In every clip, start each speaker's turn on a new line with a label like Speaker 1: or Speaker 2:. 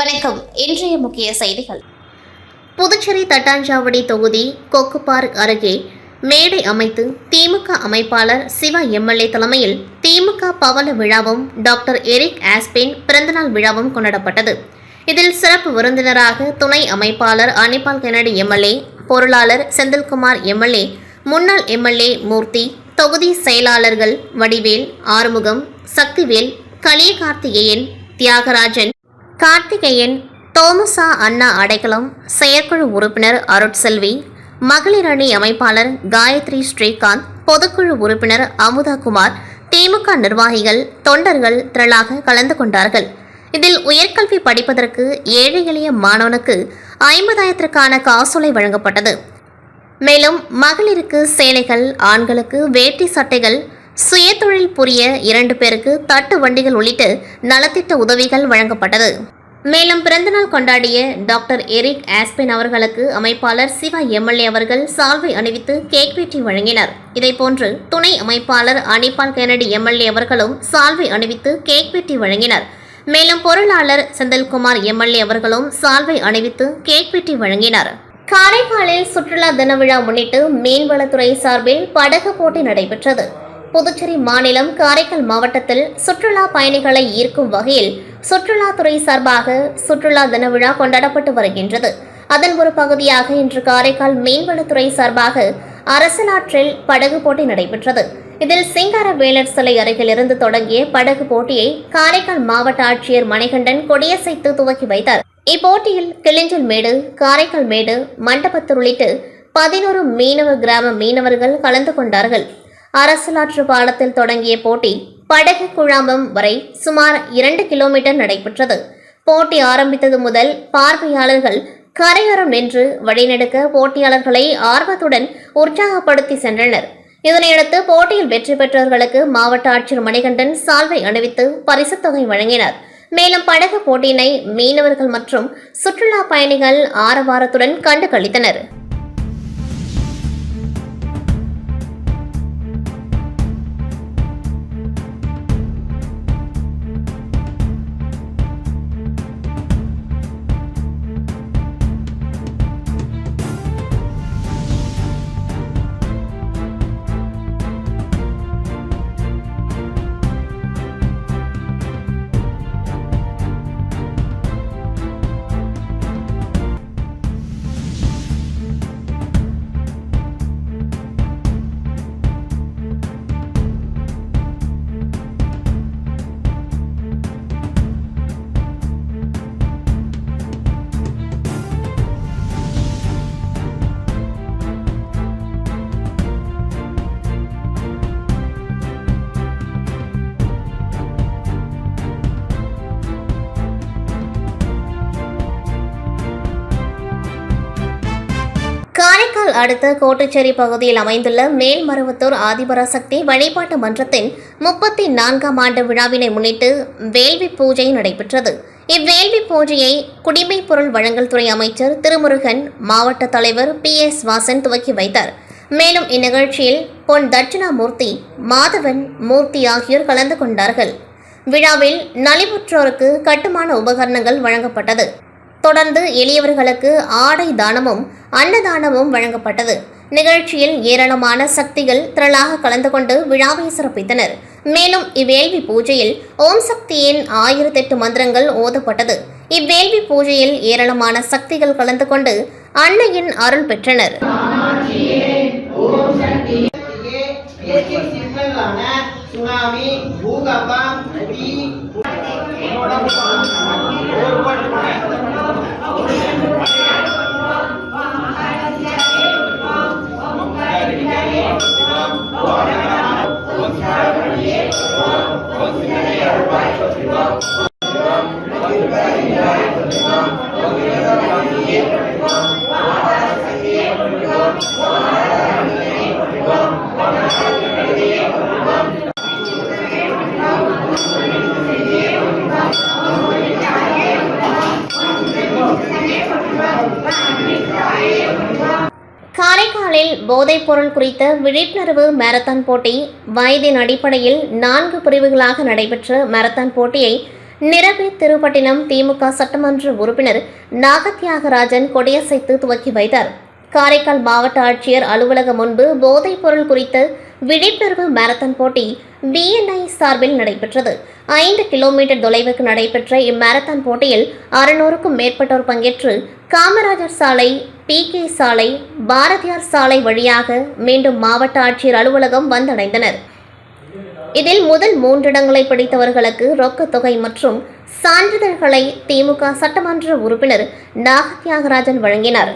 Speaker 1: வணக்கம். இன்றைய முக்கிய செய்திகள். புதுச்சேரி தட்டாஞ்சாவடி தொகுதி கொக்கு பார்க் அருகே மேடை அமைத்து திமுக அமைப்பாளர் சிவா எம்எல்ஏ தலைமையில் திமுக பவள விழாவும் டாக்டர் எரிக் ஆஸ்பின் பிறந்தநாள் விழாவும் கொண்டாடப்பட்டது. இதில் சிறப்பு விருந்தினராக துணை அமைப்பாளர் அனிபால் கென்னடி எம்எல்ஏ, பொருளாளர் செந்தில்குமார் எம்எல்ஏ, முன்னாள் எம்எல்ஏ மூர்த்தி, தொகுதி செயலாளர்கள் வடிவேல், ஆறுமுகம், சக்திவேல், கலியகார்த்திகேயன், தியாகராஜன், கார்த்திகேயன், தோமசா அண்ணா அடைக்கலம், செயற்குழு உறுப்பினர் அருட்செல்வி, மகளிர் அணி அமைப்பாளர் காயத்ரி ஸ்ரீகாந்த், பொதுக்குழு உறுப்பினர் அமுதா குமார், திமுக நிர்வாகிகள், தொண்டர்கள் திரளாக கலந்து கொண்டார்கள். இதில் உயர்கல்வி படிப்பதற்கு ஏழை எளிய மாணவனுக்கு 50,000க்கான காசோலை வழங்கப்பட்டது. மேலும் மகளிருக்கு சேலைகள், ஆண்களுக்கு வேட்டி சட்டைகள், சுயதொழில் புரிய 2 பேருக்கு தட்டு வண்டிகள் உள்ளிட்ட நலத்திட்ட உதவிகள் வழங்கப்பட்டது. மேலும் பிறந்தநாள் கொண்டாடிய டாக்டர் எரிக் ஆஸ்பின் அவர்களுக்கு அமைப்பாளர் சிவா எம்எல்ஏ அவர்கள் சால்வை அணிவித்து கேக் வெட்டி வழங்கினர். இதேபோன்று துணை அமைப்பாளர் அனிபால் கென்னடி எம்எல்ஏ அவர்களும் சால்வை அணிவித்து கேக் வெட்டி வழங்கினர். மேலும் பொருளாளர் செந்தில்குமார் எம்எல்ஏ அவர்களும் சால்வை அணிவித்து கேக் வெட்டி வழங்கினர். காரைக்காலில் சுற்றுலா தின விழா முன்னிட்டு மீன்வளத்துறை சார்பில் படகு போட்டி நடைபெற்றது. புதுச்சேரி மாநிலம் காரைக்கால் மாவட்டத்தில் சுற்றுலா பயணிகளை ஈர்க்கும் வகையில் சுற்றுலாத்துறை சார்பாக சுற்றுலா தின விழா கொண்டாடப்பட்டு வருகின்றது. அதன் ஒரு பகுதியாக இன்று காரைக்கால் மீன்வளத்துறை சார்பாக அரசலாற்றில் படகு போட்டி நடைபெற்றது. இதில் சிங்காரவேலர் சிலை அருகிலிருந்து தொடங்கிய படகு போட்டியை காரைக்கால் மாவட்ட ஆட்சியர் மணிகண்டன் கொடியசைத்து துவக்கி வைத்தார். இப்போட்டியில் கிளிஞ்சல் மேடு, காரைக்கால் மேடு, மண்டபத்தூர் உள்ளிட்ட 11 மீனவ கிராம மீனவர்கள் கலந்து கொண்டார்கள். அரசலாற்று பாலத்தில் தொடங்கிய போட்டி படகு குழாம்பம் வரை சுமார் 2 கிலோமீட்டர் நடைபெற்றது. போட்டி ஆரம்பித்தது முதல் பார்வையாளர்கள் கரையோரம் நின்று வழிநெடுக்க போட்டியாளர்களை ஆர்வத்துடன் உற்சாகப்படுத்தி சென்றனர். இதனையடுத்து போட்டியில் வெற்றி பெற்றவர்களுக்கு மாவட்ட ஆட்சியர் மணிகண்டன் சால்வை அணிவித்து பரிசுத் தொகை வழங்கினார். மேலும் படகு போட்டியினை மீனவர்கள் மற்றும் சுற்றுலா பயணிகள் ஆரவாரத்துடன் கண்டு களித்தனர். காரைக்கால் அடுத்த கோட்டுச்சேரி பகுதியில் அமைந்துள்ள மேல்மருவத்தூர் ஆதிபராசக்தி வழிபாட்டு மன்றத்தின் 34ஆம் ஆண்டு விழாவினை முன்னிட்டு வேள்வி பூஜை நடைபெற்றது. இவ்வேள்வி பூஜையை குடிமைப் பொருள் வழங்கல் துறை அமைச்சர் திருமுருகன், மாவட்ட தலைவர் PS வாசன் துவக்கி வைத்தார். மேலும் இந்நிகழ்ச்சியில் பொன் தட்சிணாமூர்த்தி, மாதவன், மூர்த்தி ஆகியோர் கலந்து கொண்டார்கள். விழாவில் நலிவுற்றோருக்கு கட்டுமான உபகரணங்கள் வழங்கப்பட்டது. தொடர்ந்து எளியவர்களுக்கு ஆடை தானமும் அன்னதானமும் வழங்கப்பட்டது. நிகழ்ச்சியில் ஏராளமான சக்திகள் திரளாக கலந்து கொண்டு விழாவை சிறப்பித்தனர். மேலும் இவ்வேள்வி பூஜையில் ஓம் சக்தியின் 1008 மந்திரங்கள் ஓதப்பட்டது. இவ்வேள்வி பூஜையில் ஏராளமான சக்திகள் கலந்து கொண்டு அன்னையின் அருள் பெற்றனர். காரைக்காலில் போதைப் பொருள் குறித்த விழிப்புணர்வு மாரத்தான் போட்டி வயதின் அடிப்படையில் 4 பிரிவுகளாக நடைபெற்ற மாரத்தான் போட்டியை நிரவி திருப்பட்டினம் திமுக சட்டமன்ற உறுப்பினர் நாகத்யாகராஜன் கொடியசைத்து துவக்கி வைத்தார். காரைக்கால் மாவட்ட ஆட்சியர் அலுவலகம் முன்பு போதைப் பொருள் குறித்த விழிப்புணர்வு மாரத்தான் போட்டி BNI சார்பில் நடைபெற்றது. 5 கிலோமீட்டர் தொலைவுக்கு நடைபெற்ற இம்மாரத்தான் போட்டியில் 600க்கும் மேற்பட்டோர் பங்கேற்று காமராஜர் சாலை, PK சாலை, பாரதியார் சாலை வழியாக மீண்டும் மாவட்ட ஆட்சியர் அலுவலகம் வந்தடைந்தனர். இதில் முதல் 3 இடங்களை பிடித்தவர்களுக்கு ரொக்கத் தொகை மற்றும் சான்றிதழ்களை திமுக சட்டமன்ற உறுப்பினர் நாகத்யாகராஜன் வழங்கினார்.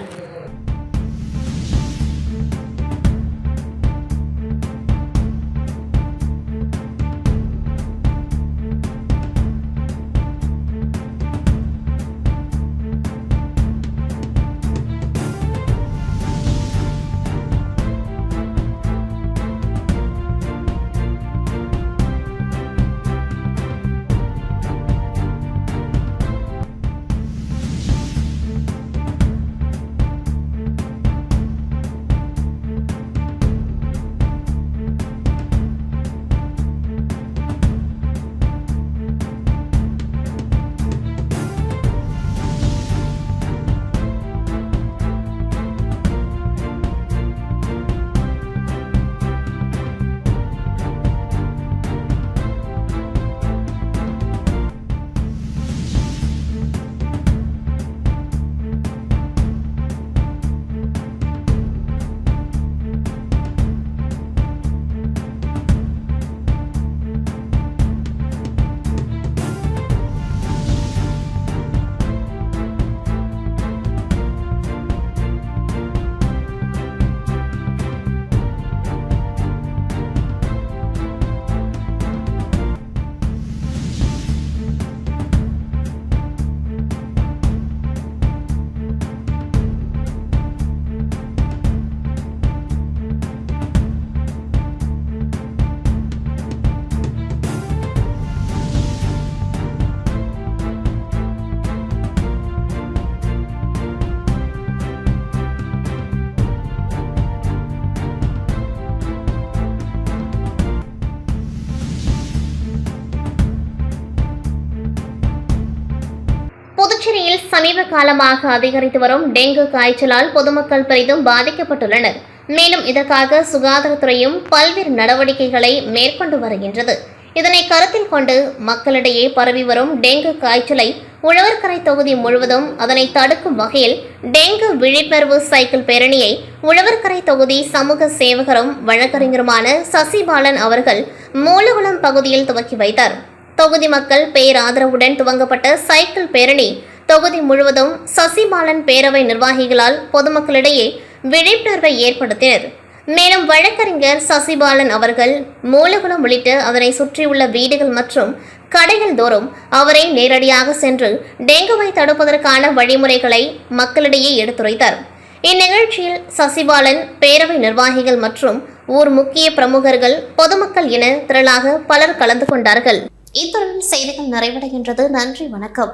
Speaker 1: புதுச்சேரியில் சமீப காலமாக அதிகரித்து வரும் டெங்கு காய்ச்சலால் பொதுமக்கள் பெரிதும் பாதிக்கப்பட்டுள்ளனர். மேலும் இதற்காக சுகாதாரத்துறையும் பல்வேறு நடவடிக்கைகளை மேற்கொண்டு வருகின்றது. இதனை கருத்தில் கொண்டு மக்களிடையே பரவி வரும் டெங்கு காய்ச்சலை உழவர்கரை தொகுதி முழுவதும் அதனை தடுக்கும் வகையில் டெங்கு விழிப்புணர்வு சைக்கிள் பேரணியை உழவர்கரை தொகுதி சமூக சேவகரும் வழக்கறிஞருமான சசிபாலன் அவர்கள் மூலகுளம் பகுதியில் துவக்கி வைத்தார். தொகுதி மக்கள் பேராதரவுடன் துவங்கப்பட்ட சைக்கிள் பேரணி தொகுதி முழுவதும் சசிபாலன் பேரவை நிர்வாகிகளால் பொதுமக்களிடையே விழிப்புணர்வை ஏற்படுத்தினர். மேலும் வழக்கறிஞர் சசிபாலன் அவர்கள் மூலகுளம் உள்ளிட்ட அதனை சுற்றியுள்ள வீடுகள் மற்றும் கடைகள் தோறும் அவரை நேரடியாக சென்று டெங்குவை தடுப்பதற்கான வழிமுறைகளை மக்களிடையே எடுத்துரைத்தார். இந்நிகழ்ச்சியில் சசிபாலன் பேரவை நிர்வாகிகள் மற்றும் ஊர் முக்கிய பிரமுகர்கள், பொதுமக்கள் என திரளாக பலர் கலந்து கொண்டார்கள். இத்துடன் செய்திகள் நிறைவடைகின்றது. நன்றி, வணக்கம்.